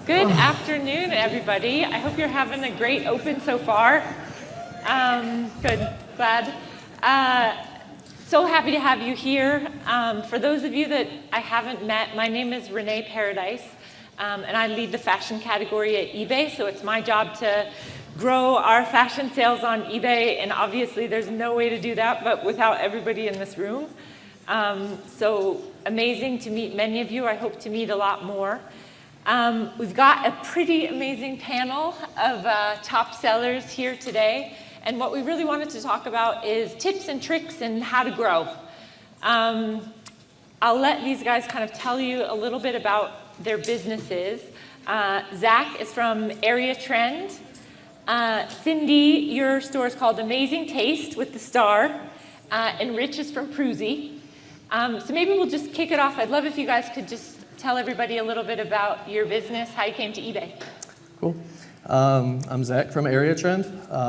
Good afternoon, everybody. I hope you're having a great open so far. Good, glad. So happy to have you here. For those of you that I haven't met, my name is Renee Paradise, and I lead the fashion category at eBay, so it's my job to grow our fashion sales on eBay, and obviously there's no way to do that but without everybody in this room. So amazing to meet many of you. I hope to meet a lot more. We've got a pretty amazing panel of top sellers here today, and what we really wanted to talk about is tips and tricks and how to grow. I'll let these guys kind of tell you a little bit about their businesses. Zach is from Area Trend. Cindy, your store is called Amazing Taste with the star, and Rich is from Pruzy. So maybe we'll just kick it off. I'd love if you guys could just tell everybody a little bit about your business, how you came to eBay. Cool. I'm Zach from Area Trend.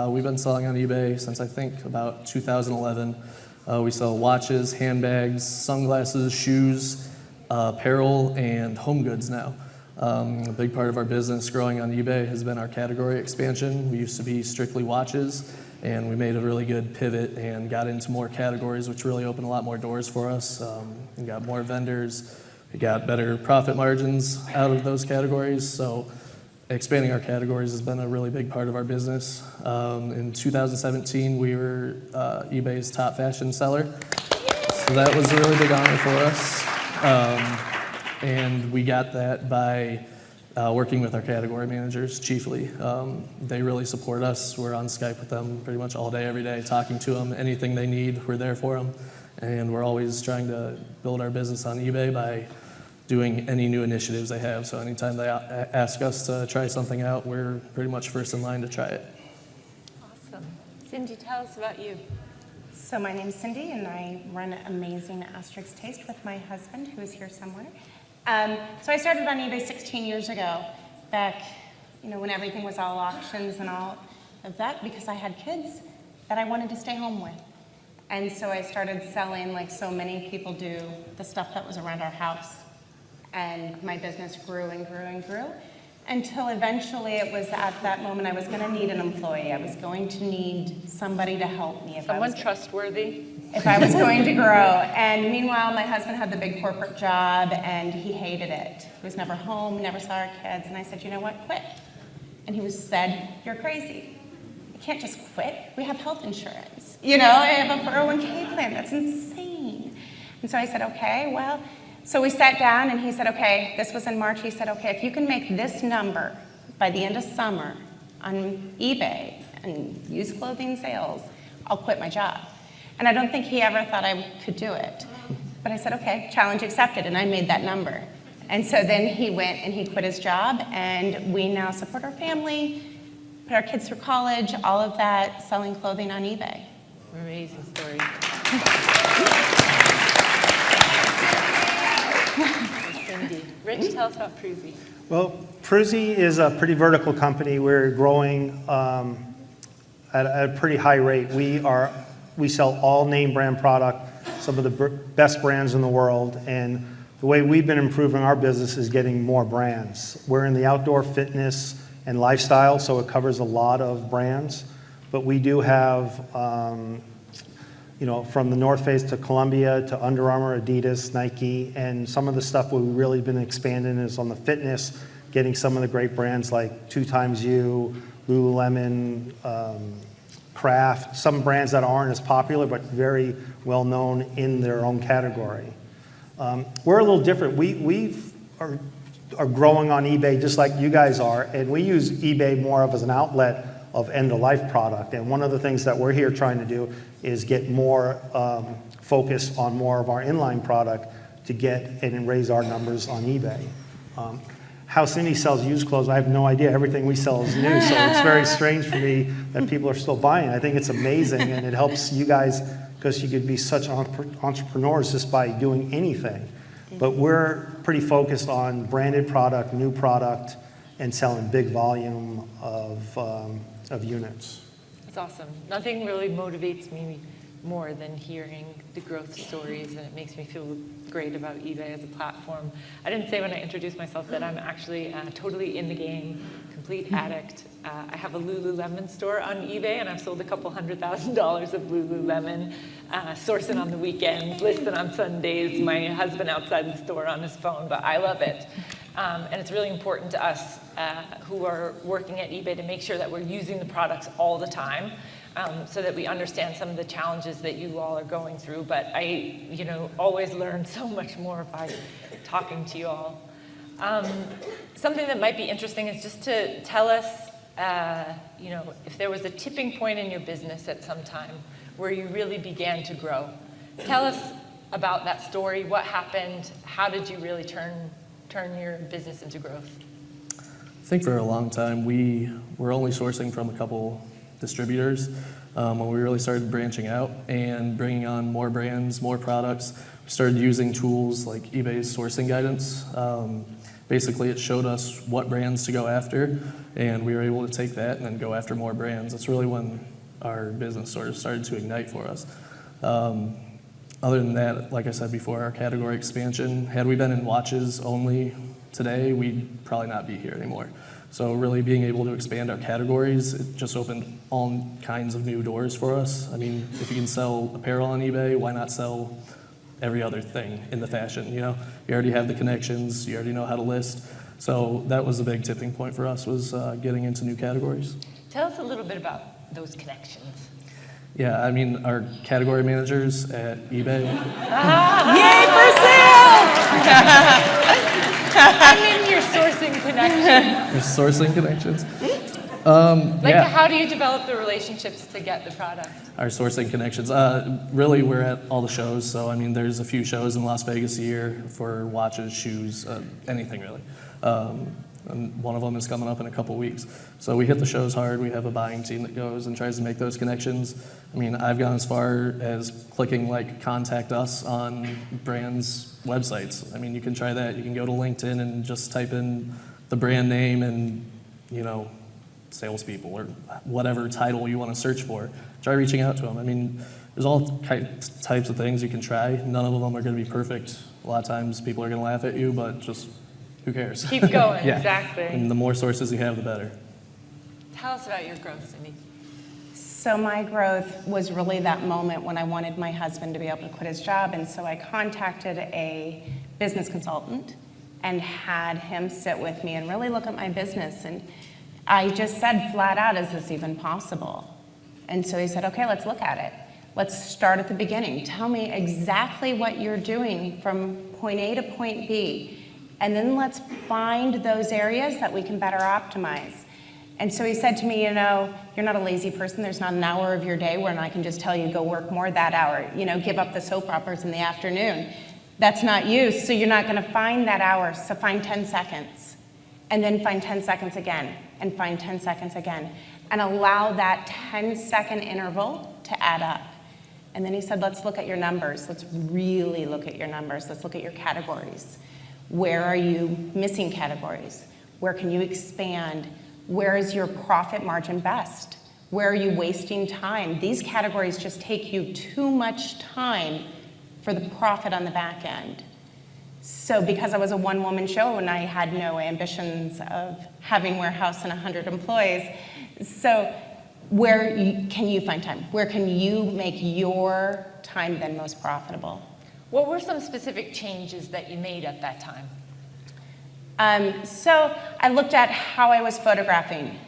We've been selling on eBay since I think about 2011. We sell watches, handbags, sunglasses, shoes, apparel, and home goods now. A big part of our business growing on eBay has been our category expansion. We used to be strictly watches, and we made a really good pivot and got into more categories, which really opened a lot more doors for us. We got more vendors. We got better profit margins out of those categories, so expanding our categories has been a really big part of our business. In 2017, we were eBay's top fashion seller, so that was a really big honor for us. And we got that by working with our category managers chiefly. They really support us. We're on Skype with them pretty much all day, every day, talking to them. Anything they need, we're there for them. And we're always trying to build our business on eBay by doing any new initiatives they have. So anytime they ask us to try something out, we're pretty much first in line to try it. Awesome. Cindy, tell us about you. So my name's Cindy, and I run Amazing Taste with my husband, who is here somewhere. So I started on eBay 16 years ago, back, when everything was all auctions and all of that, because I had kids that I wanted to stay home with. And so I started selling, like so many people do, the stuff that was around our house. And my business grew and grew and grew, until eventually it was at that moment I was going to need an employee. I was going to need somebody to help me. Someone trustworthy. If I was going to grow. And meanwhile, my husband had the big corporate job, and he hated it. He was never home, never saw our kids. And I said, you know what, quit. And he said, you're crazy. You can't just quit. We have health insurance. I have a 401k plan. That's insane. And so I said, okay, well. So we sat down, and he said, okay, this was in March. He said, okay, if you can make this number by the end of summer on eBay and used clothing sales, I'll quit my job. And I don't think he ever thought I could do it. But I said, okay, challenge accepted, and I made that number. And so then he went and he quit his job, and we now support our family, put our kids through college, all of that, selling clothing on eBay. Amazing story. Cindy. Rich, tell us about Pruzy. Well, Pruzy is a pretty vertical company. We're growing at a pretty high rate. We sell all name brand product, some of the best brands in the world, and the way we've been improving our business is getting more brands. We're in the outdoor fitness and lifestyle, so it covers a lot of brands, but we do have from the North Face to Columbia to Under Armour, Adidas, Nike, and some of the stuff we've really been expanding is on the fitness, getting some of the great brands like 2XU, Lululemon, Kraft, some brands that aren't as popular but very well known in their own category. We're a little different. We are growing on eBay just like you guys are, and we use eBay more of as an outlet of end-of-life product. And one of the things that we're here trying to do is get more focus on more of our inline product to get and raise our numbers on eBay. How Cindy sells used clothes, I have no idea. Everything we sell is new, so it's very strange for me that people are still buying. I think it's amazing, and it helps you guys because you could be such entrepreneurs just by doing anything. But we're pretty focused on branded product, new product, and selling big volume of units. That's awesome. Nothing really motivates me more than hearing the growth stories, and it makes me feel great about eBay as a platform. I didn't say when I introduced myself that I'm actually totally in the game, complete addict. I have a Lululemon store on eBay, and I've sold a couple $100,000 of Lululemon, sourcing on the weekends, listing on Sundays, my husband outside the store on his phone, but I love it. And it's really important to us who are working at eBay to make sure that we're using the products all the time, so that we understand some of the challenges that you all are going through. But I, always learn so much more by talking to you all. Something that might be interesting is just to tell us, if there was a tipping point in your business at some time where you really began to grow. Tell us about that story. What happened? How did you really turn your business into growth? I think for a long time we were only sourcing from a couple distributors. When we really started branching out and bringing on more brands, more products, we started using tools like eBay's sourcing guidance. Basically, it showed us what brands to go after, and we were able to take that and then go after more brands. That's really when our business sort of started to ignite for us. Other than that, like I said before, our category expansion, had we been in watches only today, we'd probably not be here anymore. So really being able to expand our categories, it just opened all kinds of new doors for us. I mean, if you can sell apparel on eBay, why not sell every other thing in the fashion, You already have the connections, you already know how to list. So that was a big tipping point for us, was getting into new categories. Tell us a little bit about those connections. Yeah, I mean, our category managers at eBay. Yay for sales! I mean, your sourcing connections. Your sourcing connections. How do you develop the relationships to get the product? Our sourcing connections. Really, we're at all the shows. So, I mean, there's a few shows in Las Vegas a year for watches, shoes, anything really. And one of them is coming up in a couple weeks. So we hit the shows hard. We have a buying team that goes and tries to make those connections. I mean, I've gone as far as clicking contact us on brands' websites. I mean, you can try that. You can go to LinkedIn and just type in the brand name and, salespeople or whatever title you want to search for. Try reaching out to them. I mean, there's all types of things you can try. None of them are going to be perfect. A lot of times people are going to laugh at you, but just who cares? Keep going, Yeah. Exactly. And the more sources you have, the better. Tell us about your growth, Cindy. So my growth was really that moment when I wanted my husband to be able to quit his job, and so I contacted a business consultant and had him sit with me and really look at my business. And I just said flat out, is this even possible? And so he said, okay, let's look at it. Let's start at the beginning. Tell me exactly what you're doing from point A to point B. And then let's find those areas that we can better optimize. And so he said to me, you're not a lazy person. There's not an hour of your day when I can just tell you, go work more that hour. Give up the soap operas in the afternoon. That's not you, so you're not gonna find that hour, so find 10 seconds. And then find 10 seconds again, and find 10 seconds again. And allow that 10-second interval to add up. And then he said, let's look at your numbers. Let's really look at your numbers. Let's look at your categories. Where are you missing categories? Where can you expand? Where is your profit margin best? Where are you wasting time? These categories just take you too much time for the profit on the back end. So because I was a one-woman show and I had no ambitions of having warehouse and 100 employees, so can you find time? Where can you make your time then most profitable? What were some specific changes that you made at that time? So I looked at how I was photographing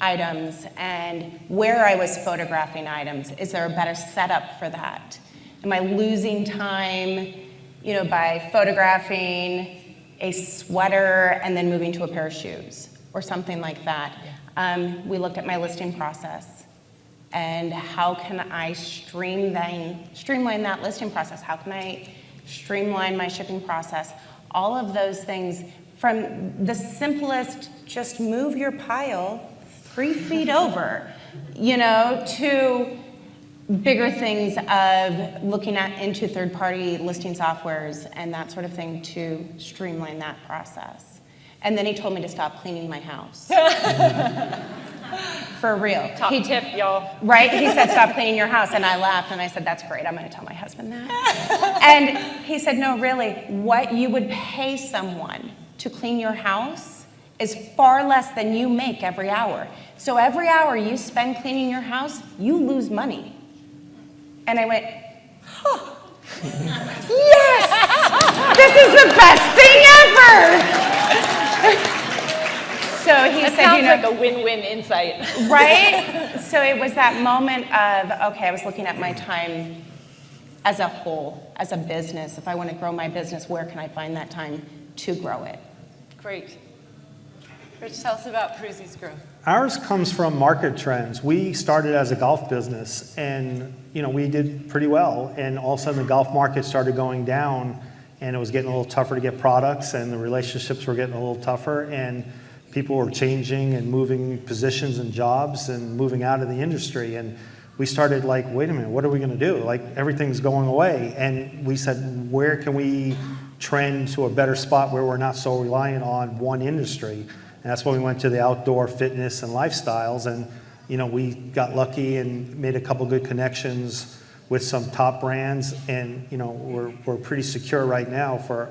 items and where I was photographing items. Is there a better setup for that? Am I losing time, by photographing a sweater and then moving to a pair of shoes or something like that? Yeah. We looked at my listing process and how can I streamline that listing process? How can I streamline my shipping process? All of those things, from the simplest, just move your pile 3 feet over, to bigger things of looking into third-party listing softwares and that sort of thing to streamline that process. And then he told me to stop cleaning my house. For real. Top tip, y'all. Right? He said, stop cleaning your house. And I laughed and I said, that's great. I'm going to tell my husband that. And he said, no, really, what you would pay someone to clean your house is far less than you make every hour. So every hour you spend cleaning your house, you lose money. And I went, huh. Yes! This is the best thing ever! So he That said, sounds you know, like a win-win insight. right? So it was that moment of, okay, I was looking at my time as a whole, as a business. If I want to grow my business, where can I find that time to grow it? Great. Rich, tell us about Prusy's growth. Ours comes from market trends. We started as a golf business, and we did pretty well. And all of a sudden, the golf market started going down, and it was getting a little tougher to get products, and the relationships were getting a little tougher, and people were changing and moving positions and jobs and moving out of the industry. And we started like, wait a minute, what are we going to do? Like, everything's going away. And we said, where can we trend to a better spot where we're not so reliant on one industry? And that's when we went to the outdoor fitness and lifestyles. And, we got lucky and made a couple good connections with some top brands. And, we're pretty secure right now for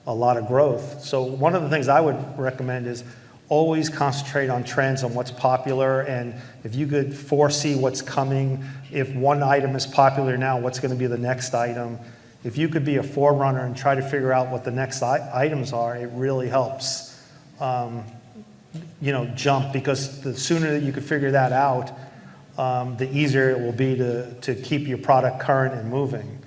a lot of growth. So one of the things I would recommend is always concentrate on trends, on what's popular. And if you could foresee what's coming, if one item is popular now, what's going to be the next item? If you could be a forerunner and try to figure out what the next items are, it really helps. Jump, because the sooner that you can figure that out, the easier it will be to keep your product current and moving.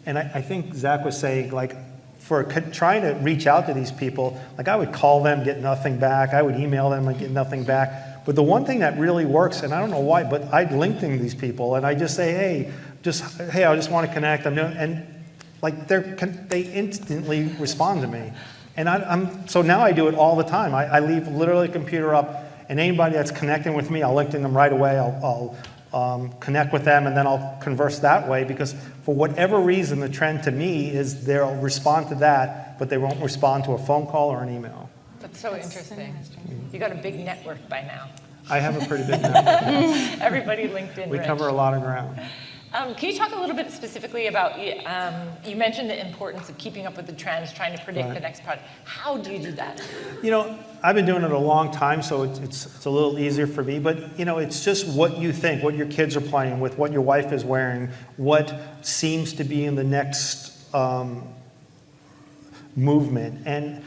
And I think Zach was saying, like, for trying to reach out to these people, like, I would call them, get nothing back. I would email them and get nothing back. But the one thing that really works, and I don't know why, but I'd LinkedIn these people and I just say, hey, I just want to connect. And like, they instantly respond to me. And so now I do it all the time. I leave literally a computer up, and anybody that's connecting with me, I'll LinkedIn them right away. I'll connect with them, and then I'll converse that way, because for whatever reason, the trend to me is they'll respond to that, but they won't respond to a phone call or an email. That's so interesting. You got a big network by now. I have a pretty big network. Everybody LinkedIn. We Rich. cover a lot of ground. Can you talk a little bit specifically about, you mentioned the importance of keeping up with the trends, trying to predict the next product. How do you do that? I've been doing it a long time, so it's a little easier for me. But, it's just what you think, what your kids are playing with, what your wife is wearing, what seems to be in the next movement. And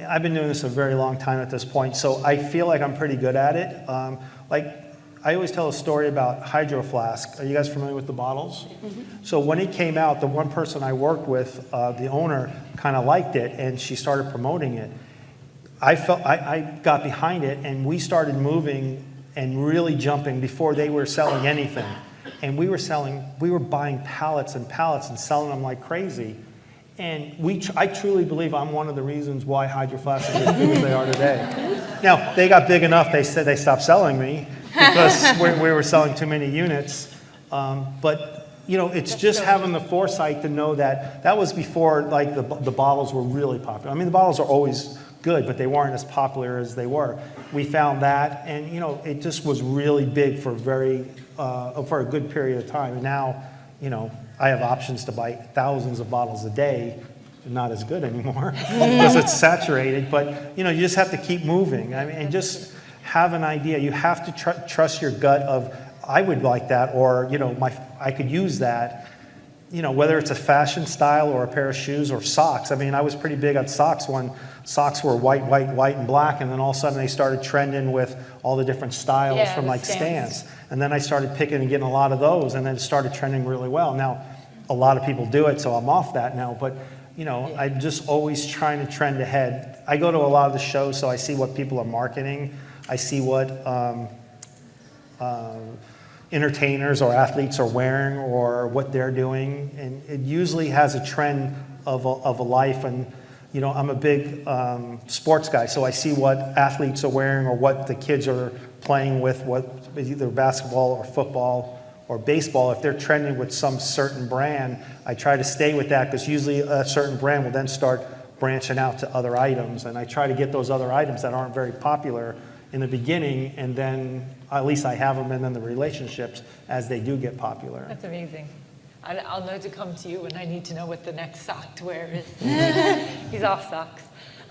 I've been doing this a very long time at this point, so I feel like I'm pretty good at it. I always tell a story about Hydro Flask. Are you guys familiar with the bottles? Mm-hmm. So when it came out, the one person I worked with, the owner, kind of liked it, and she started promoting it. I got behind it, and we started moving and really jumping before they were selling anything. And we were buying pallets and pallets and selling them like crazy. And I truly believe I'm one of the reasons why Hydro Flask is as big as they are today. Now, they got big enough, they said they stopped selling me, because we were selling too many units. But it's just having the foresight to know that was before, like, the bottles were really popular. I mean, the bottles are always good, but they weren't as popular as they were. We found that, and it just was really big for a good period of time. And now, I have options to buy thousands of bottles a day. Not as good anymore because it's saturated. But you just have to keep moving. I mean, and just have an idea. You have to trust your gut of, I would like that, or I could use that. Whether it's a fashion style or a pair of shoes or socks. I mean, I was pretty big on socks when socks were white, and black, and then all of a sudden they started trending with all the different styles from like Stance. And then I started picking and getting a lot of those, and then it started trending really well. Now, a lot of people do it, so I'm off that now. But I'm just always trying to trend ahead. I go to a lot of the shows, so I see what people are marketing. I see what entertainers or athletes are wearing or what they're doing, and it usually has a trend of a life. And I'm a big sports guy, so I see what athletes are wearing or what the kids are playing with, what either basketball or football or baseball. If they're trending with some certain brand, I try to stay with that, because usually a certain brand will then start branching out to other items, and I try to get those other items that aren't very popular in the beginning, and then at least I have them, and then the relationships as they do get popular. That's amazing. I'll know to come to you when I need to know what the next sock to wear is. He's off socks.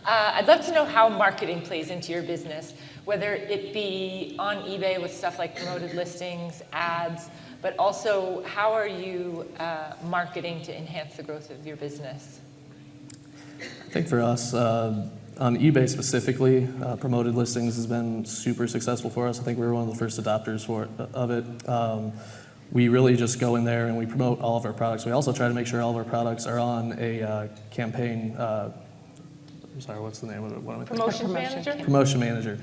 I'd love to know how marketing plays into your business, whether it be on eBay with stuff like promoted listings, ads, but also how are you marketing to enhance the growth of your business? I think for us, on eBay specifically, promoted listings has been super successful for us. I think we were one of the first adopters of it. We really just go in there and we promote all of our products. We also try to make sure all of our products are on a campaign. I'm sorry, what's the name of it? What am I thinking? Promotion manager? Promotion manager.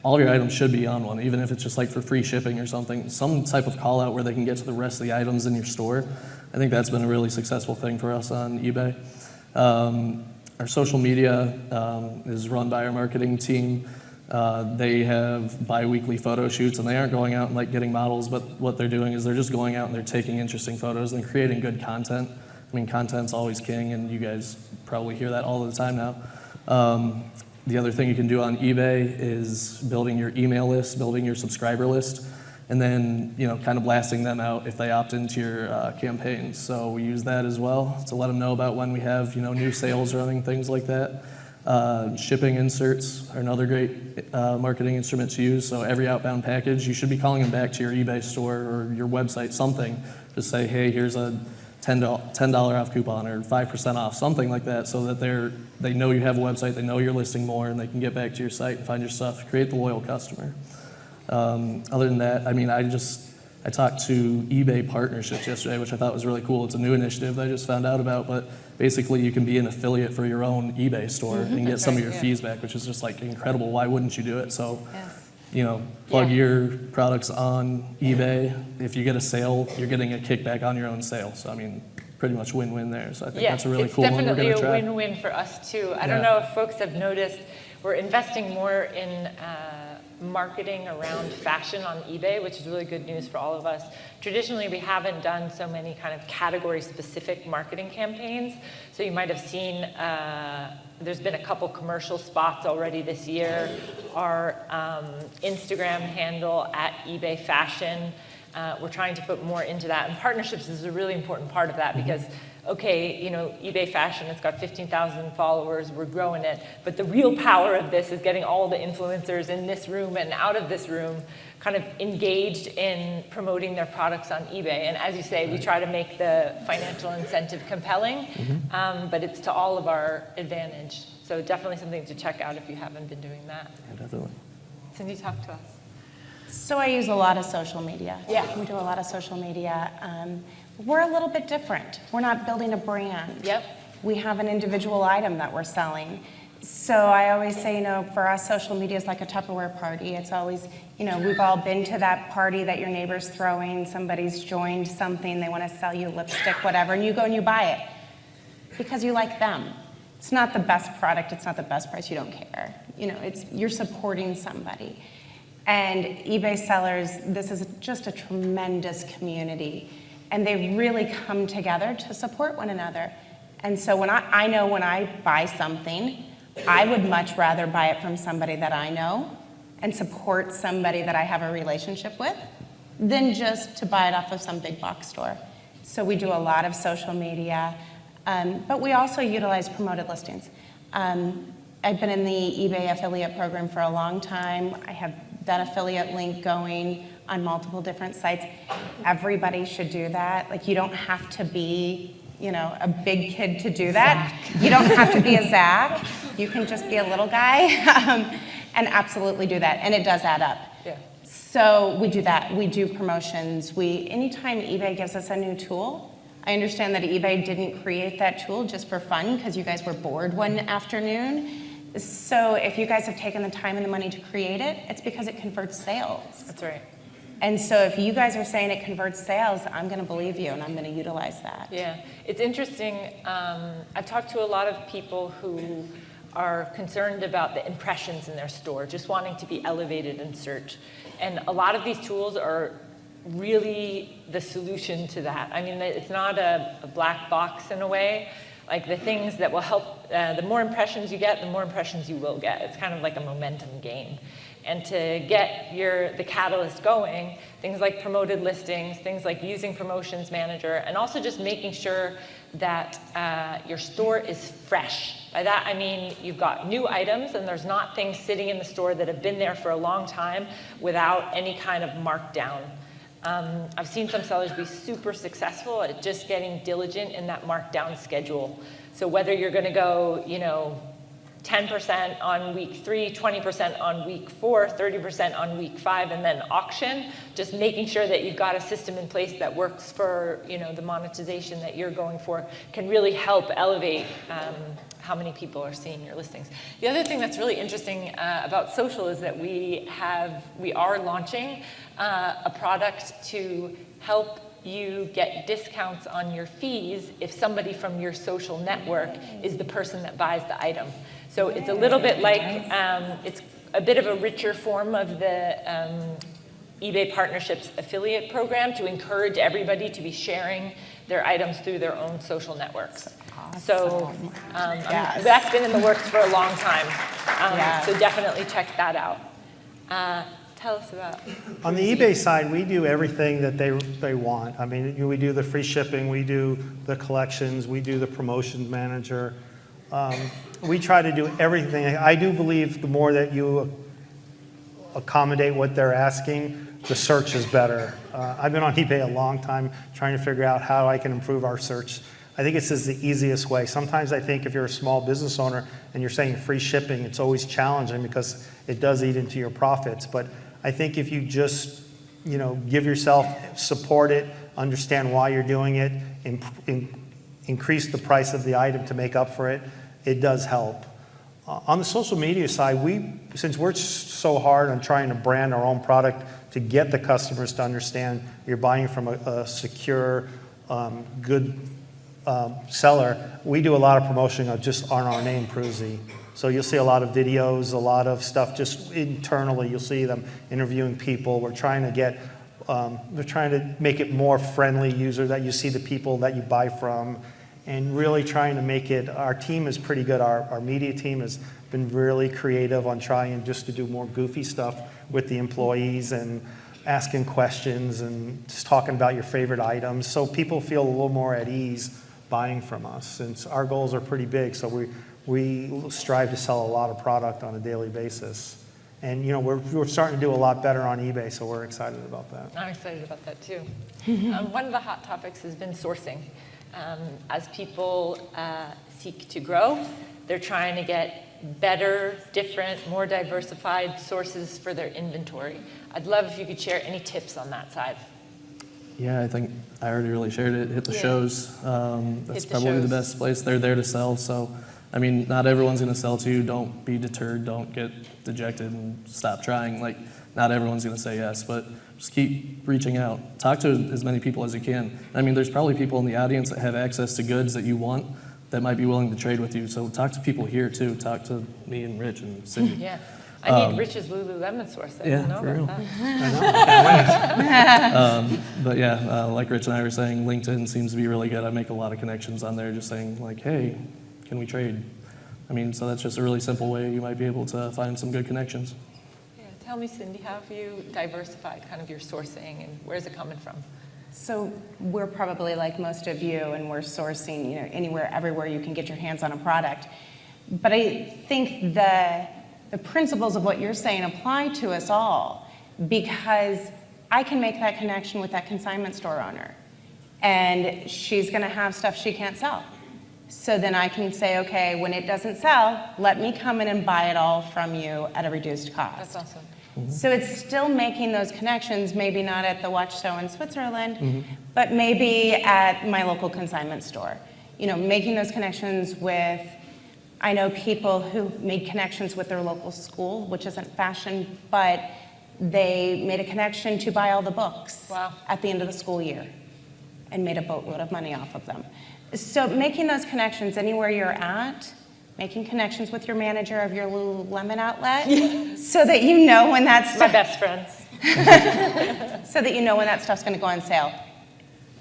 All of your items should be on one, even if it's just like for free shipping or something. Some type of call out where they can get to the rest of the items in your store. I think that's been a really successful thing for us on eBay. Our social media is run by our marketing team. They have bi-weekly photo shoots, and they aren't going out and like getting models, but what they're doing is they're just going out and they're taking interesting photos and creating good content. I mean, content's always king, and you guys probably hear that all the time now. The other thing you can do on eBay is building your email list, building your subscriber list, and then kind of blasting them out if they opt into your campaigns. So we use that as well to let them know about when we have new sales running, things like that. Shipping inserts are another great marketing instrument to use. So every outbound package, you should be calling them back to your eBay store or your website, something, to say, hey, here's a $10 off coupon or 5% off, something like that, so that they know you have a website, they know you're listing more, and they can get back to your site and find your stuff, create the loyal customer. Other than that, I mean, I talked to eBay partnerships yesterday, which I thought was really cool. It's a new initiative that I just found out about, but basically you can be an affiliate for your own eBay store and get some of your fees back, which is just like incredible. Why wouldn't you do it? So, plug your products on eBay. If you get a sale, you're getting a kickback on your own sale. So, I mean, pretty much win-win there. So I think that's a really cool one we're going to try. It's definitely a win-win for us too. I don't know if folks have noticed, we're investing more in marketing around fashion on eBay, which is really good news for all of us. Traditionally, we haven't done so many kind of category-specific marketing campaigns. So you might have seen there's been a couple commercial spots already this year. Our Instagram handle at eBay Fashion, we're trying to put more into that. And partnerships is a really important part of that because, okay, eBay Fashion, it's got 15,000 followers, we're growing it. But the real power of this is getting all the influencers in this room and out of this room kind of engaged in promoting their products on eBay. And as you say, we try to make the financial incentive compelling, but it's to all of our advantage. So definitely something to check out if you haven't been doing that. Yeah, definitely. Cindy, talk to us. So I use a lot of social media. Yeah. We do a lot of social media. We're a little bit different. We're not building a brand. Yep. We have an individual item that we're selling. So I always say, for us, social media is like a Tupperware party. It's always, we've all been to that party that your neighbor's throwing, somebody's joined something, they want to sell you lipstick, whatever, and you go and you buy it because you like them. It's not the best product, it's not the best price, you don't care. You're supporting somebody. And eBay sellers, this is just a tremendous community. And they really come together to support one another. And so when I know when I buy something, I would much rather buy it from somebody that I know and support somebody that I have a relationship with than just to buy it off of some big box store. So we do a lot of social media, but we also utilize promoted listings. I've been in the eBay affiliate program for a long time. I have that affiliate link going on multiple different sites. Everybody should do that. Like, you don't have to be, a big kid to do that. Zach. You don't have to be a Zach. You can just be a little guy and absolutely do that. And it does add up. Yeah. So we do that. We do promotions. Anytime eBay gives us a new tool, I understand that eBay didn't create that tool just for fun because you guys were bored one afternoon. So if you guys have taken the time and the money to create it, it's because it converts sales. That's right. And so if you guys are saying it converts sales, I'm going to believe you and I'm going to utilize that. Yeah, it's interesting. I've talked to a lot of people who are concerned about the impressions in their store, just wanting to be elevated in search. And a lot of these tools are really the solution to that. I mean, it's not a black box in a way. Like the things that will help, the more impressions you get, the more impressions you will get. It's kind of like a momentum game. And to get the catalyst going, things like promoted listings, things like using Promotions Manager, and also just making sure that your store is fresh. By that I mean you've got new items and there's not things sitting in the store that have been there for a long time without any kind of markdown. I've seen some sellers be super successful at just getting diligent in that markdown schedule. So whether you're going to go, 10% on week 3, 20% on week 4, 30% on week 5, and then auction, just making sure that you've got a system in place that works for, the monetization that you're going for can really help elevate how many people are seeing your listings. The other thing that's really interesting about social is that we are launching a product to help you get discounts on your fees if somebody from your social network is the person that buys the item. So it's a little bit like, it's a bit of a richer form of the eBay Partnerships affiliate program to encourage everybody to be sharing their items through their own social networks. Awesome. So Yes. that's been in the works for a long time. Yes. So definitely check that out. Tell us about. On the eBay side, we do everything that they want. I mean, we do the free shipping, we do the collections, we do the promotions manager. We try to do everything. I do believe the more that you accommodate what they're asking, the search is better. I've been on eBay a long time trying to figure out how I can improve our search. I think it's just the easiest way. Sometimes I think if you're a small business owner and you're saying free shipping, it's always challenging because it does eat into your profits. But I think if you just, give yourself, support it, understand why you're doing it, increase the price of the item to make up for it, it does help. On the social media side, since we're so hard on trying to brand our own product to get the customers to understand you're buying from a secure, good seller, we do a lot of promotion of just on our name, Pruzy. So you'll see a lot of videos, a lot of stuff just internally. You'll see them interviewing people. We're trying to make it more friendly user, that you see the people that you buy from, and really trying to make it. Our team is pretty good. Our media team has been really creative on trying just to do more goofy stuff with the employees and asking questions and just talking about your favorite items, so people feel a little more at ease buying from us. Since our goals are pretty big, so we strive to sell a lot of product on a daily basis. And we're starting to do a lot better on eBay, so we're excited about that. I'm excited about that too. One of the hot topics has been sourcing. As people seek to grow, they're trying to get better, different, more diversified sources for their inventory. I'd love if you could share any tips on that side. Yeah, I think I already really shared it. Hit the shows. That's the probably shows. the best place. They're there to sell. So, I mean, not everyone's going to sell to you. Don't be deterred. Don't get dejected and stop trying. Like, not everyone's going to say yes, but just keep reaching out. Talk to as many people as you can. I mean, there's probably people in the audience that have access to goods that you want that might be willing to trade with you. So talk to people here too. Talk to me and Rich and Cindy. Yeah. I need Rich's Lululemon source. I didn't know for real. about that. But yeah, like Rich and I were saying, LinkedIn seems to be really good. I make a lot of connections on there just saying like, hey, can we trade? I mean, so that's just a really simple way you might be able to find some good connections. Yeah. Tell me, Cindy, how have you diversified kind of your sourcing and where's it coming from? So we're probably like most of you, and we're sourcing, anywhere, everywhere you can get your hands on a product. But I think the principles of what you're saying apply to us all, because I can make that connection with that consignment store owner, and she's going to have stuff she can't sell. So then I can say, okay, when it doesn't sell, let me come in and buy it all from you at a reduced cost. That's awesome. So it's still making those connections, maybe not at the watch show in Switzerland, but maybe at my local consignment store. Making those connections with, I know people who made connections with their local school, which isn't fashion, but they made a connection to buy all the books at the end of the school year and made a boatload of money off of them. So making those connections anywhere you're at, making connections with your manager of your Lululemon outlet, so that you know when that's My best friends. so that you know when that stuff's going to go on sale.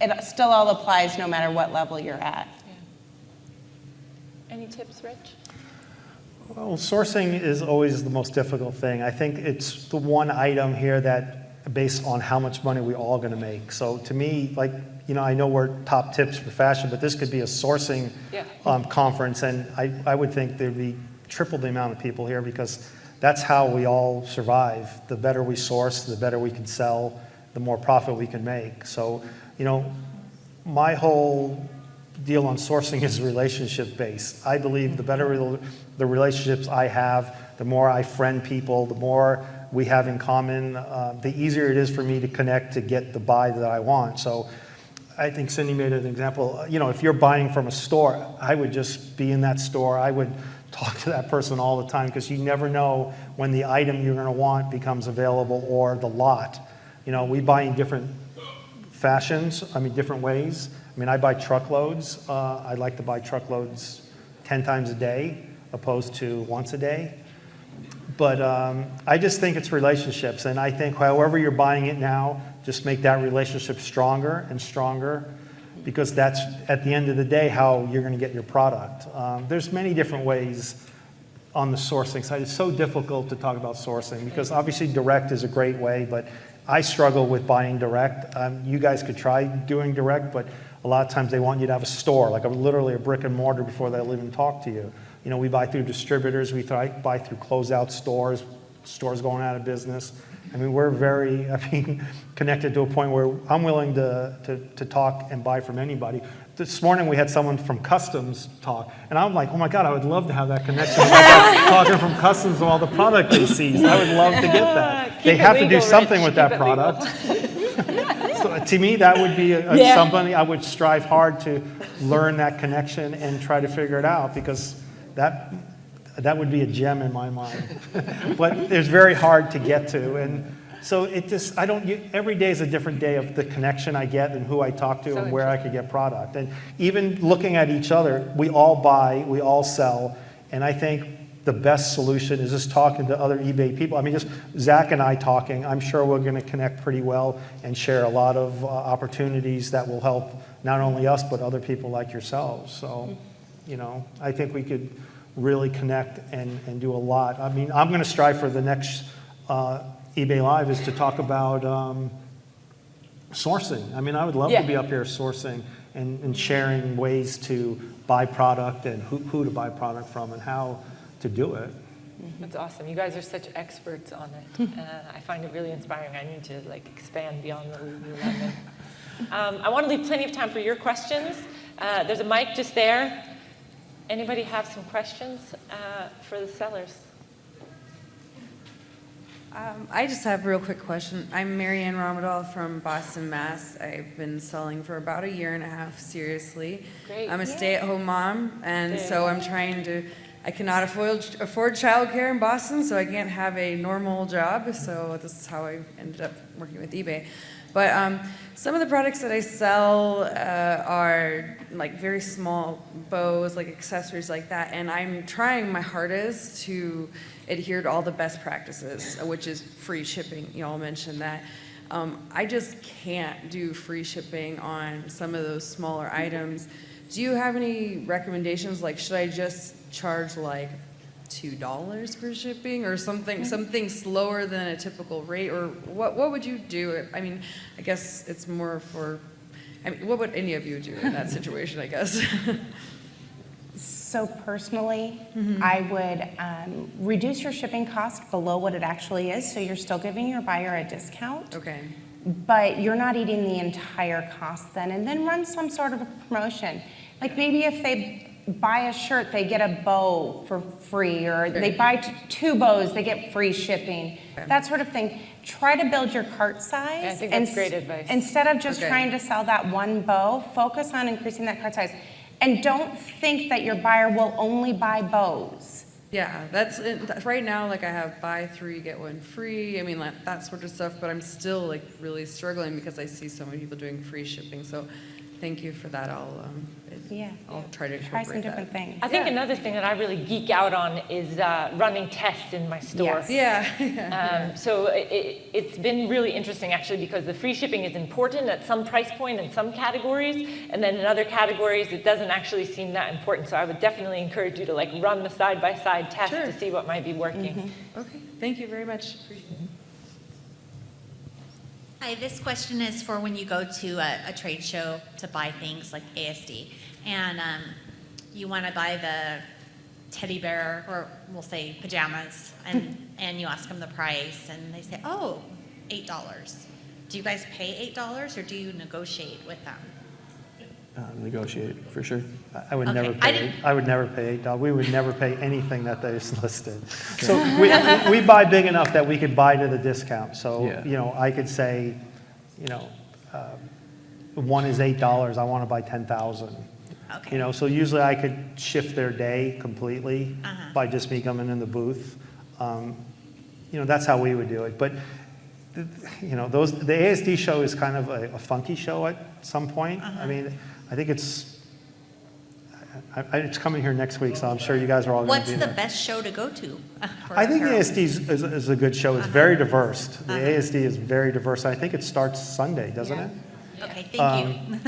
It still all applies no matter what level you're at. Any tips, Rich? Well, sourcing is always the most difficult thing. I think it's the one item here that based on how much money we all going to make. So to me, like, I know we're top tips for fashion, but this could be a sourcing conference, and I would think there'd be triple the amount of people here because that's how we all survive. The better we source, the better we can sell, the more profit we can make. So, my whole deal on sourcing is relationship based. I believe the better the relationships I have, the more I friend people, the more we have in common, the easier it is for me to connect to get the buy that I want. So I think Cindy made an example. If you're buying from a store, I would just be in that store. I would talk to that person all the time because you never know when the item you're going to want becomes available or the lot. We buy in different fashions, different ways. I buy truckloads. I like to buy truckloads 10 times a day opposed to once a day. But I just think it's relationships. And I think however you're buying it now, just make that relationship stronger and stronger because that's, at the end of the day, how you're going to get your product. There's many different ways on the sourcing side. It's so difficult to talk about sourcing because obviously direct is a great way, but I struggle with buying direct. You guys could try doing direct, but a lot of times they want you to have a store, like literally a brick and mortar before they'll even talk to you. We buy through distributors, we buy through closeout stores going out of business. We're very, connected to a point where I'm willing to talk and buy from anybody. This morning we had someone from Customs talk, and I'm like, oh my God, I would love to have that connection. Talking from Customs of all the product they seized. I would love to get that. They have to do something with that product. So to me, that would be somebody I would strive hard to learn that connection and try to figure it out because that would be a gem in my mind. But it's very hard to get to. And so every day is a different day of the connection I get and who I talk to and where I could get product. And even looking at each other, we all buy, we all sell. And I think the best solution is just talking to other eBay people. Just Zach and I talking, I'm sure we're going to connect pretty well and share a lot of opportunities that will help not only us, but other people like yourselves. So, I think we could really connect and do a lot. I'm going to strive for the next eBay Live is to talk about sourcing. I would love to be up here sourcing and sharing ways to buy product and who to buy product from and how to do it. That's awesome. You guys are such experts on it. I find it really inspiring. I need to expand beyond the Lululemon. I want to leave plenty of time for your questions. There's a mic just there. Anybody have some questions for the sellers? I just have a real quick question. I'm Marianne Ramadal from Boston, Mass. I've been selling for about 1.5 years, seriously. Great. I'm a stay-at-home mom, and so I'm trying to, I cannot afford childcare in Boston, so I can't have a normal job, so this is how I ended up working with eBay. But some of the products that I sell are very small bows, accessories like that, and I'm trying my hardest to adhere to all the best practices, which is free shipping. You all mentioned that. I just can't do free shipping on some of those smaller items. Do you have any recommendations? Should I just charge $2 for shipping or something slower than a typical rate, or what would you do? I guess it's more for, what would any of you do in that situation, I guess? So personally, I would reduce your shipping cost below what it actually is, so you're still giving your buyer a discount. Okay. But you're not eating the entire cost then, and then run some sort of a promotion. Maybe if they buy a shirt, they get a bow for free, or they buy 2 bows, they get free shipping, that sort of thing. Try to build your cart size. I think that's great advice. Instead of just trying to sell that one bow, focus on increasing that cart size. And don't think that your buyer will only buy bows. Yeah, that's it. Right now, I have buy 3, get 1 free, that sort of stuff, but I'm still really struggling because I see so many people doing free shipping, so thank you for that. Yeah. I'll try to Try some incorporate different that. things. I think another thing that I really geek out on is running tests in my store. Yes. Yeah. So it's been really interesting actually because the free shipping is important at some price point in some categories, and then in other categories it doesn't actually seem that important. So I would definitely encourage you to like run the side-by-side test Sure. to see what might be working. Okay, thank you very much. Appreciate it. Hi, this question is for when you go to a trade show to buy things like ASD, and you want to buy the teddy bear, or we'll say pajamas, and you ask them the price, and they say, oh, $8. Do you guys pay $8, or do you negotiate with them? Negotiate, for sure. I would Okay. never I pay. didn't- I would never pay $8. We would never pay anything that they listed. So we buy big enough that we could buy to the discount. So Yeah. I could say, one is $8. I want to buy 10,000. Okay. So usually I could shift their day completely by just me coming in the booth. That's how we would do it. But the ASD show is kind of a funky show at some point. I mean, I think it's coming here next week, so I'm sure you guys are all going to What's be the there. best show to go to? For I think the apparel? ASD is a good show. It's very diverse. The ASD is very diverse. I think it starts Sunday, doesn't it? Okay, thank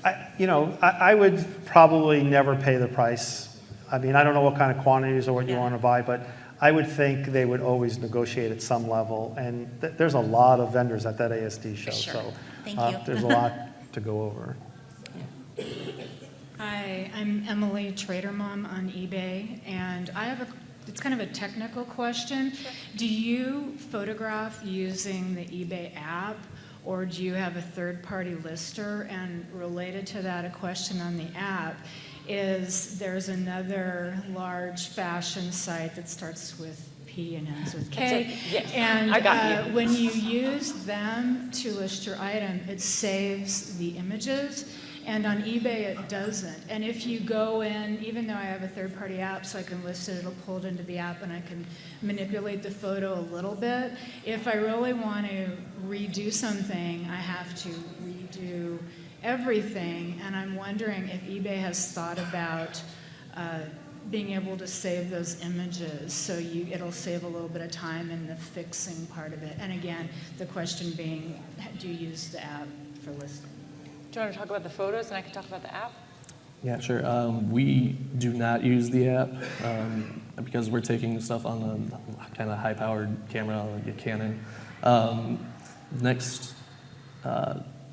you. I would probably never pay the price. I mean, I don't know what kind of quantities or what you want to buy, but I would think they would always negotiate at some level. And there's a lot of vendors at that ASD show, Sure. so Thank you. there's a lot to go over. Hi, I'm Emily Trader Mom on eBay, and it's kind of a technical question. Do you photograph using the eBay app, or do you have a third-party lister? And related to that, a question on the app is there's another large fashion site that starts with P and ends with K. Yes, And I got you. when you use them to list your item, it saves the images. And on eBay, it doesn't. And if you go in, even though I have a third-party app so I can list it, it'll pull it into the app and I can manipulate the photo a little bit. If I really want to redo something, I have to redo everything. And I'm wondering if eBay has thought about being able to save those images so it'll save a little bit of time in the fixing part of it. And again, the question being, do you use the app for listing? Do you want to talk about the photos and I can talk about the app? Yeah, sure. We do not use the app because we're taking stuff on a kind of high-powered camera, like a Canon. Next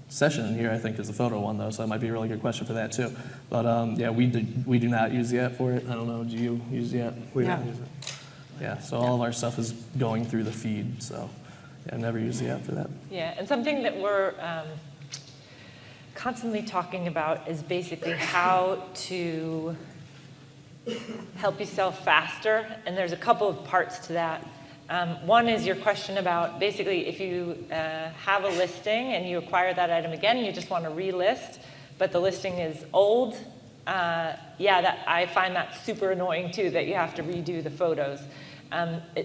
session here, I think, is the photo one, though, so that might be a really good question for that, too. But yeah, we do not use the app for it. I don't know, do you use the app? We No. don't use it. Yeah, so all of our stuff is going through the feed, so yeah, never use the app for that. Yeah, and something that we're constantly talking about is basically how to help you sell faster, and there's a couple of parts to that. One is your question about basically if you have a listing and you acquire that item again, you just want to relist, but the listing is old. I find that super annoying too, that you have to redo the photos.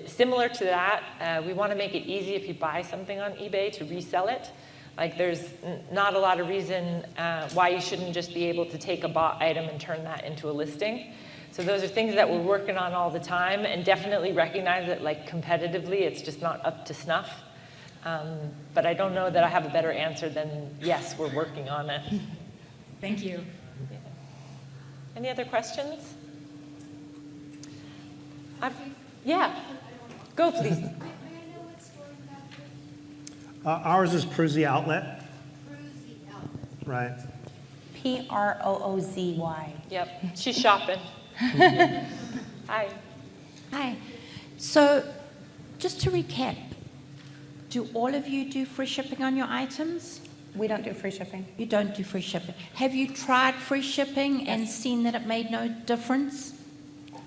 Similar to that, we want to make it easy if you buy something on eBay to resell it. Like there's not a lot of reason why you shouldn't just be able to take a bought item and turn that into a listing. So those are things that we're working on all the time, and definitely recognize that like competitively it's just not up to snuff. But I don't know that I have a better answer than yes, we're working on it. Thank you. Any other questions? Yeah, go please. Ours is Proozy Outlet. Right. Proozy. Yep, she's shopping. Hi. Hi. So, just to recap, do all of you do free shipping on your items? We don't do free shipping. You don't do free shipping. Have you tried free shipping and seen that it made no difference?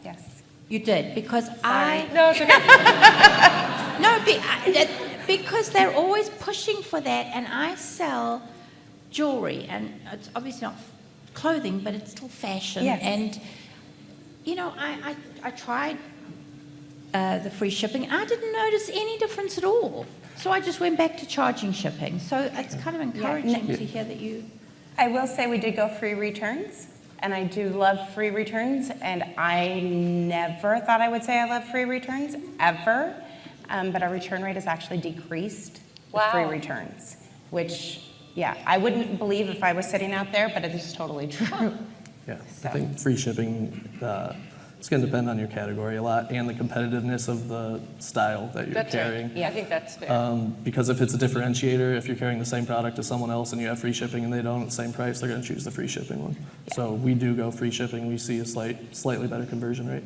Yes. You did, because No, it's okay. because they're always pushing for that, and I sell jewelry, and it's obviously not clothing, but it's still fashion. Yes. And I tried the free shipping, and I didn't notice any difference at all. So I just went back to charging shipping. So it's kind of encouraging to hear that you. I will say we did go free returns. And I do love free returns, and I never thought I would say I love free returns, ever. But our return rate has actually decreased with free Wow. returns, which, yeah, I wouldn't believe if I was sitting out there, but it is totally true. Yeah, So. I think free shipping, it's going to depend on your category a lot and the competitiveness of the style that you're That's carrying. right. Yeah, I think that's fair. Because if it's a differentiator, if you're carrying the same product as someone else and you have free shipping and they don't at the same price, they're going to choose the free shipping one. So we do go free shipping. We see a slightly better conversion rate.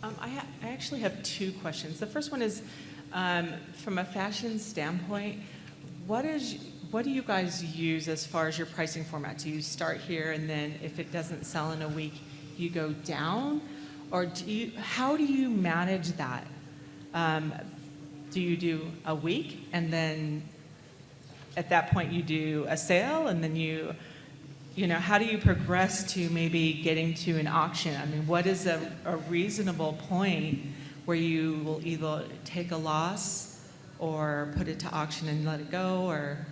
I actually have two questions. The first one is, from a fashion standpoint, what do you guys use as far as your pricing format? Do you start here and then if it doesn't sell in a week, you go down? Or how do you manage that? Do you do a week and then at that point you do a sale and then how do you progress to maybe getting to an auction? I mean, what is a reasonable point where you will either take a loss or put it to auction and let it go, or?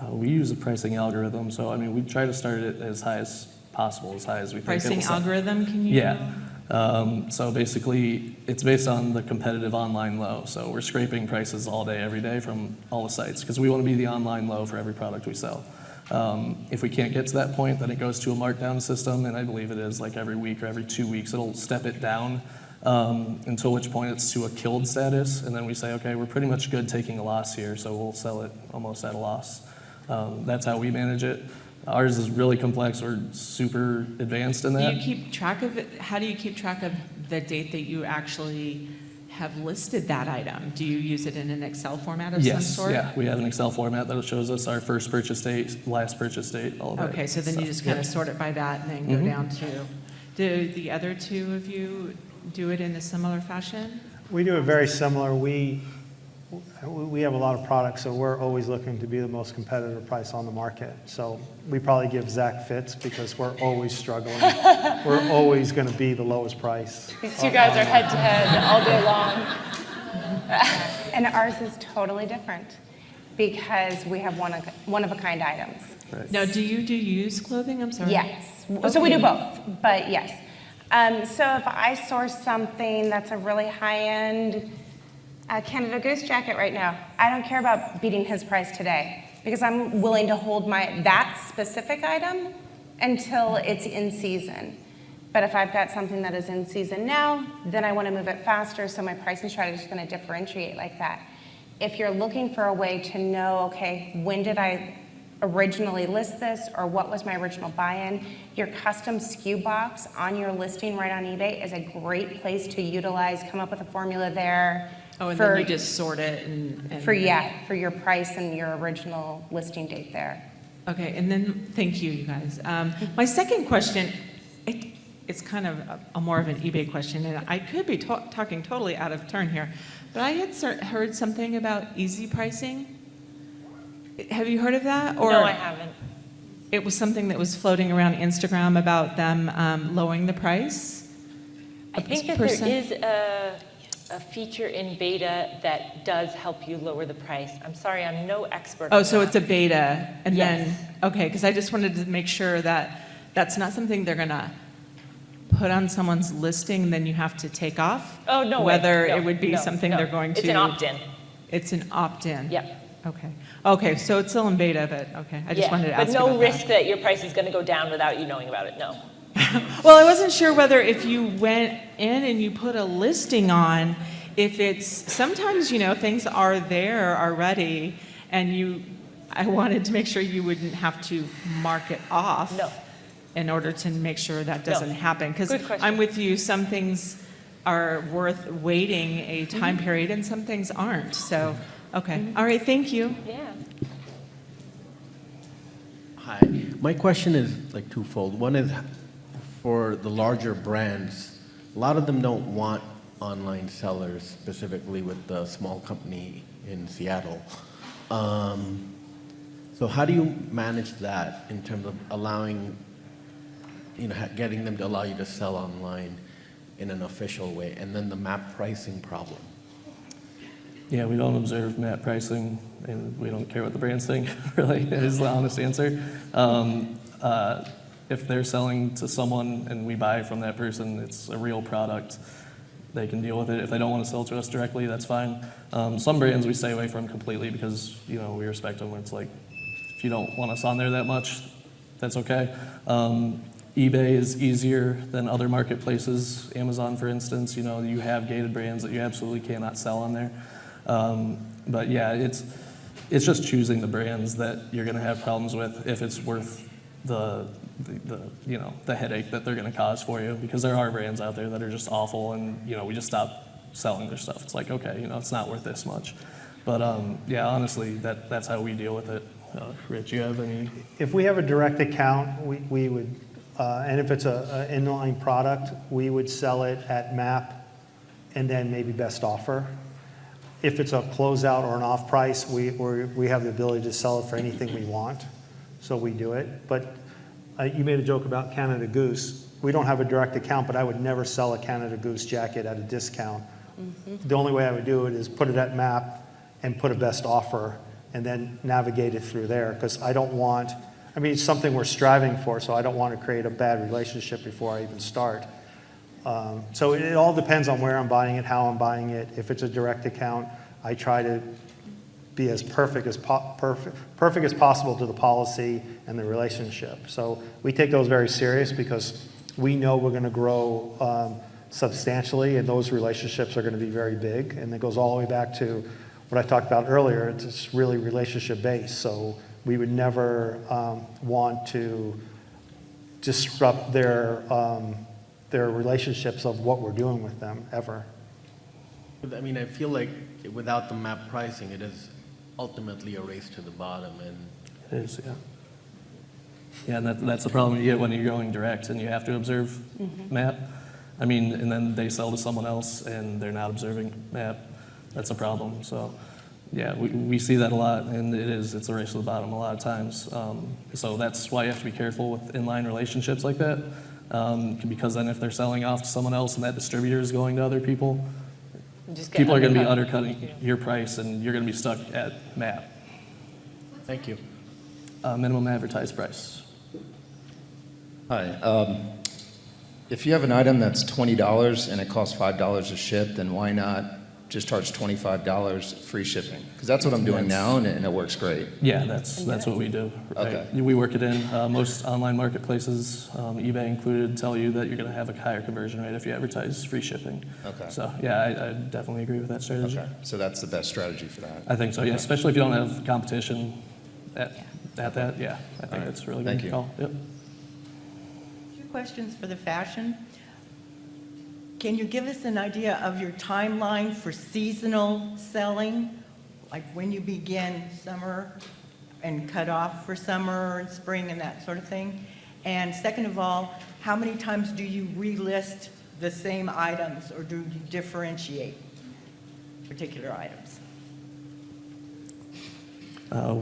We use a pricing algorithm, so I mean, we try to start it as high as possible, as high as we think it will Pricing sell. algorithm, can you? Yeah. So basically, it's based on the competitive online low. So we're scraping prices all day, every day from all the sites because we want to be the online low for every product we sell. If we can't get to that point, then it goes to a markdown system, and I believe it is like every week or every 2 weeks, it'll step it down until which point it's to a killed status, and then we say, okay, we're pretty much good taking a loss here, so we'll sell it almost at a loss. That's how we manage it. Ours is really complex. We're super advanced in Do that. you keep track of it? How do you keep track of the date that you actually have listed that item? Do you use it in an Excel format of some sort? Yeah, we have an Excel format that shows us our first purchase date, last purchase date, all of that. Okay, so then you just kind of sort it by that and then go down to, do the other two of you do it in a similar fashion? We do it very similar. We have a lot of products, so we're always looking to be the most competitive price on the market. So we probably give Zach fits because we're always struggling. We're always going to be the lowest price. These two guys are head to head all day long. And ours is totally different because we have one-of-a-kind items. Right. Now, do you do used clothing? I'm sorry. Yes. So we do both, but yes. So if I source something that's a really high-end Canada Goose jacket right now, I don't care about beating his price today because I'm willing to hold that specific item until it's in season. But if I've got something that is in season now, then I want to move it faster, so my pricing strategy is going to differentiate like that. If you're looking for a way to know, okay, when did I originally list this, or what was my original buy-in, your custom SKU box on your listing right on eBay is a great place to utilize, come up with a formula there. Oh, and then you just sort it and for your price and your original listing date there. Okay, and then, thank you, you guys. My second question, it's kind of a more of an eBay question, and I could be talking totally out of turn here, but I had heard something about easy pricing. Have you heard of that? Or No, I haven't. it was something that was floating around Instagram about them lowering the price? I think that there is a feature in beta that does help you lower the price. I'm sorry, I'm no expert. Oh, on so that. it's a beta, and Yes. then, okay, because I just wanted to make sure that that's not something they're gonna put on someone's listing, and then you have to take off? Oh, no way. Whether No, it would be no, something no. they're going to. It's an opt-in. It's an opt-in? Yep. Okay, so it's still in beta, but, okay, I just wanted to ask but you no about risk that your price is going to go down without you knowing about it, no. Well, I wasn't sure whether if you went in and you put a listing on, if it's, sometimes, things are there already, and I wanted to make sure you wouldn't have to mark it off. No. In order to make sure that doesn't happen. Because Good question. I'm with you, some things are worth waiting a time period and some things aren't. So, okay. All right, thank you. Yeah. Hi, my question is like twofold. One is for the larger brands, a lot of them don't want online sellers, specifically with the small company in Seattle. So how do you manage that in terms of allowing, getting them to allow you to sell online in an official way? And then the map pricing problem. Yeah, we don't observe map pricing, and we don't care what the brands think, really, is the honest answer. if they're selling to someone and we buy from that person, it's a real product. They can deal with it. If they don't want to sell to us directly, that's fine. Some brands we stay away from completely because, you know, we respect them. It's like, if you don't want us on there that much, that's okay. eBay is easier than other marketplaces. Amazon, for instance, you know, you have gated brands that you absolutely cannot sell on there. But yeah, it's just choosing the brands that you're going to have problems with if it's worth the you know, the headache that they're going to cause for you, because there are brands out there that are just awful, and you know, we just stop selling their stuff. It's like, okay, you know, it's not worth this much. But yeah, honestly, that's how we deal with it. Rich, you have any? If we have a direct account, we would, and if it's an inline product, we would sell it at MAP and then maybe best offer. If it's a closeout or an off price, we have the ability to sell it for anything we want, so we do it. But you made a joke about Canada Goose. We don't have a direct account, but I would never sell a Canada Goose jacket at a discount. The only way I would do it is put it at MAP and put a best offer and then navigate it through there, because I don't want, I mean, it's something we're striving for, so I don't want to create a bad relationship before I even start. So it all depends on where I'm buying it, how I'm buying it. If it's a direct account, I try to be as perfect as possible to the policy and the relationship. So we take those very serious because we know we're going to grow substantially, and those relationships are going to be very big. And it goes all the way back to what I talked about earlier. It's really relationship based. So we would never want to disrupt their relationships of what we're doing with them, ever. I mean, I feel like without the MAP pricing, it is ultimately a race to the bottom. And It is, yeah. Yeah, and that's the problem you get when you're going direct and you have to observe MAP. I mean, and then they sell to someone else and they're not observing MAP. That's a problem. So, yeah, we see that a lot, and it's a race to the bottom a lot of times. So that's why you have to be careful with inline relationships like that, because then if they're selling off to someone else and that distributor is going to other people, people are going to be undercutting your price, and you're going to be stuck at MAP. thank you. Minimum advertised price. Hi. If you have an item that's $20 and it costs $5 to ship, then why not just charge $25 free shipping? Because that's what I'm doing now, and it works great. Yeah, that's what we do. Right? Okay. We work it in. Most online marketplaces, eBay included, tell you that you're going to have a higher conversion rate if you advertise free shipping. Okay. So yeah, I definitely agree with that strategy. Okay. So that's the best strategy for that. I think so. Yeah, especially if you don't have competition at that. Yeah, I think that's a really Thank good you. call. Yep. Two questions for the fashion. Can you give us an idea of your timeline for seasonal selling? Like when you begin summer and cut off for summer and spring and that sort of thing? And second of all, how many times do you relist the same items, or do you differentiate particular items?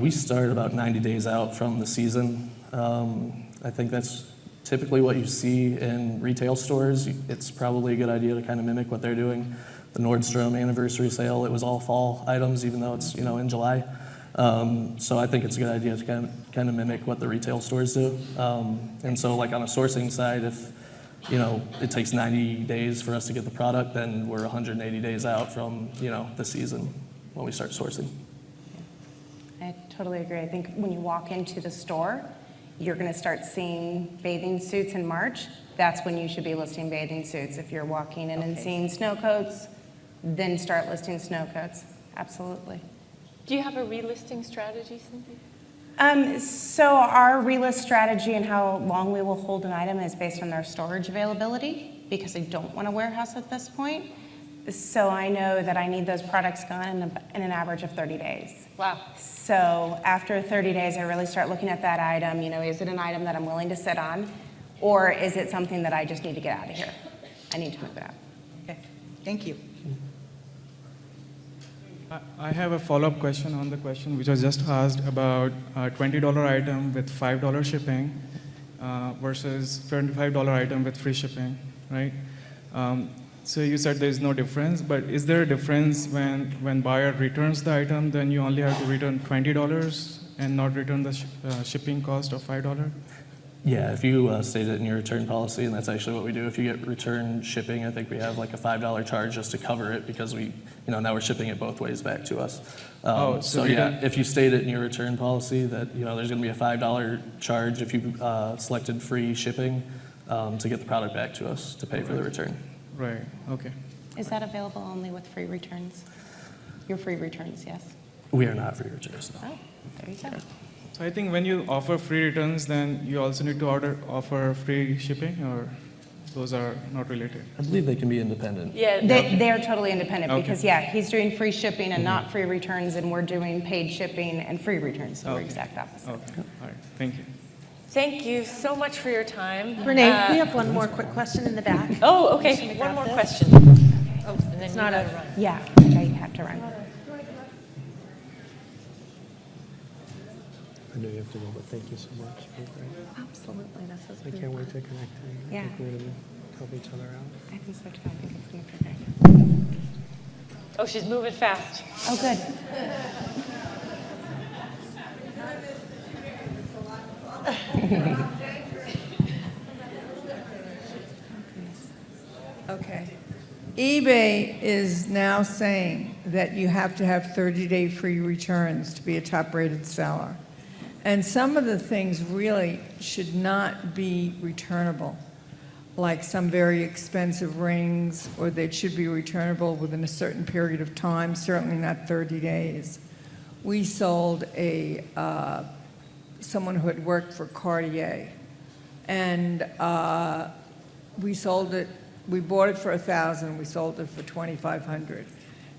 We start about 90 days out from the season. I think that's typically what you see in retail stores. It's probably a good idea to kind of mimic what they're doing. The Nordstrom anniversary sale, it was all fall items, even though it's, you know, in July. So I think it's a good idea to kind of mimic what the retail stores do. And so like on a sourcing side, if, you know, it takes 90 days for us to get the product, then we're 180 days out from, you know, the season when we start sourcing. I totally agree. I think when you walk into the store, you're going to start seeing bathing suits in March. That's when you should be listing bathing suits. If you're walking in and seeing snow coats, then start listing snow coats. Absolutely. Do you have a relisting strategy, Cynthia? So our relist strategy and how long we will hold an item is based on their storage availability, because I don't want to warehouse at this point. So I know that I need those products gone in an average of 30 days. Wow. So after 30 days, I really start looking at that item. You know, is it an item that I'm willing to sit on, or is it something that I just need to get out of here? I need to move it out. Okay, thank you. I have a follow-up question on the question which was just asked about a $20 item with $5 shipping versus $25 item with free shipping, right? So you said there's no difference, but is there a difference when buyer returns the item, then you only have to return $20 and not return the shipping cost of $5? Yeah, if you state it in your return policy, and that's actually what we do. If you get return shipping, I think we have like a $5 charge just to cover it because now we're shipping it both ways back to us. So yeah, if you state it in your return policy that, there's going to be a $5 charge if you selected free shipping to get the product back to us to pay for the return. Right, okay. Is that available only with free returns? Your free returns, yes. We are not free returns, no. Oh, there you go. So I think when you offer free returns, then you also need to offer free shipping, or those are not related? I believe they can be independent. Yeah. They're totally independent Okay. because, yeah, he's doing free shipping and not free returns, and we're doing paid shipping and free returns, so we're Okay. exact opposite. Okay, all right, thank you. Thank you so much for your time. Renee, we have one more quick question in the back. Oh, okay, Should we one grab more this? question. Oh, and then you gotta run. Yeah, I have to run. I know you have to go, but thank you so much. Absolutely, this is I can't wait to connect. I Yeah. think we're going to help each other out. I think so too. I think it's going to be great. Oh, she's moving fast. Oh, good. Okay. eBay is now saying that you have to have 30-day free returns to be a top-rated seller. And some of the things really should not be returnable, like some very expensive rings, or they should be returnable within a certain period of time, certainly not 30 days. We sold someone who had worked for Cartier, and we sold it. We bought it for $1,000. We sold it for $2,500.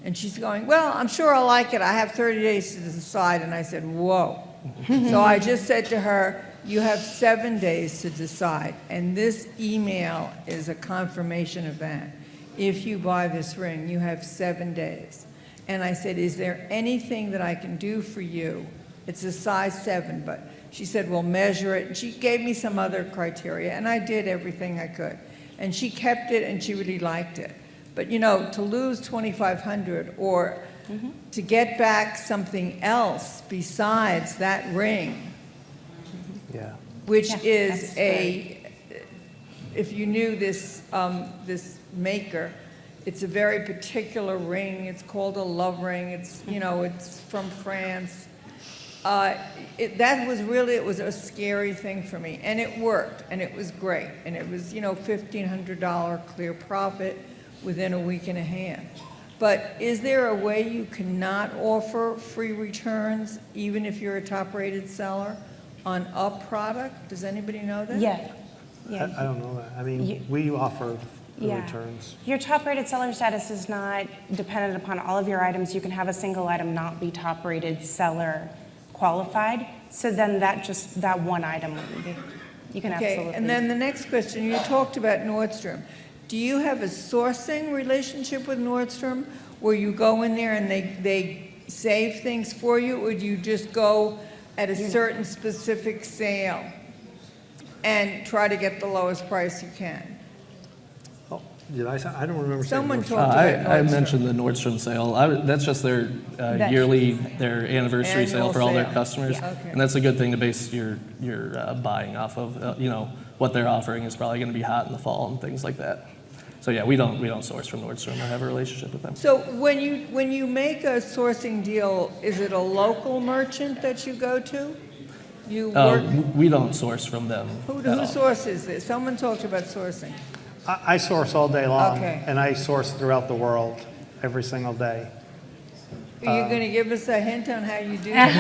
And she's going, well, I'm sure I'll like it. I have 30 days to decide. And I said, whoa. So I just said to her, you have 7 days to decide. And this email is a confirmation of that. If you buy this ring, you have 7 days. And I said, is there anything that I can do for you? It's a size 7, but she said, well, measure it. And she gave me some other criteria, and I did everything I could. And she kept it, and she really liked it. But, to lose $2,500 or to get back something else besides that ring, Yeah. which Yeah, is that's if you knew this, this maker, it's a very particular ring. It's called a love ring. It's, it's from France. It was a scary thing for me, and it worked, and it was great, and it was, $1,500 clear profit within a week and a half. But is there a way you cannot offer free returns, even if you're a top-rated seller, on a product? Does anybody know that? Yeah. I don't know that. I mean, we offer the Yeah. returns. Your top-rated seller status is not dependent upon all of your items. You can have a single item not be top-rated seller qualified. So then that one item wouldn't be. You can absolutely. Okay, and then the next question, you talked about Nordstrom. Do you have a sourcing relationship with Nordstrom where you go in there and they save things for you, or do you just go at a certain specific sale and try to get the lowest price you can? Oh, did I say? I don't remember saying Someone Nordstrom. talked about I Nordstrom. mentioned the Nordstrom sale. That's just their their anniversary sale Annual for all their sale. customers. Yeah. Okay. And that's a good thing to base your buying off of. What they're offering is probably going to be hot in the fall and things like that. So yeah, we don't source from Nordstrom or have a relationship with them. So when you make a sourcing deal, is it a local merchant that you go to? You work, We don't source from them. who at all. sources this? Someone talked about sourcing. I source all day long, Okay. and I source throughout the world every single day. Are you going to give us a hint on how you do that?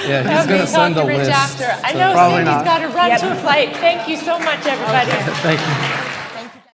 Yeah, he's going to send a Talk to Rich list. after. I so- know Probably Cindy's not. got to run to a flight. Thank you so much, everybody. Thank you.